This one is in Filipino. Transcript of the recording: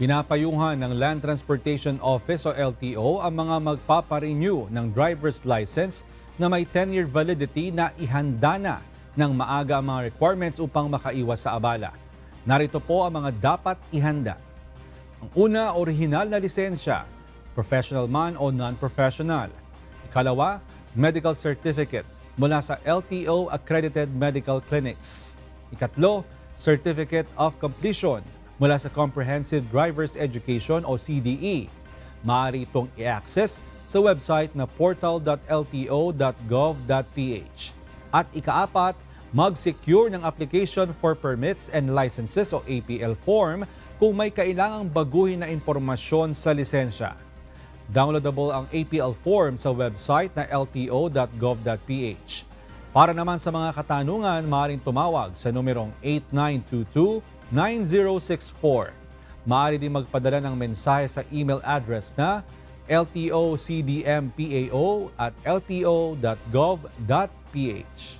Pinapayuhan ng Land Transportation Office o LTO ang mga magpaparenew ng driver's license na may 10-year validity na ihanda na ng maaga ang mga requirements upang makaiwas sa abala. Narito po ang mga dapat ihanda. Ang una, orihinal na lisensya, professional man o non-professional. Ikalawa, medical certificate mula sa LTO accredited medical clinics. Ikatlo, certificate of completion mula sa Comprehensive Driver's Education o CDE. Maaari itong i-access sa website na portal.lto.gov.ph. At ikaapat, mag-secure ng Application for Permits and Licenses o APL form kung may kailangang baguhin na impormasyon sa lisensya. Downloadable ang APL form sa website na lto.gov.ph. Para naman sa mga katanungan, maaaring tumawag sa numerong 8922-9064. Maaari din magpadala ng mensahe sa email address na ltocdmpao@lto.gov.ph.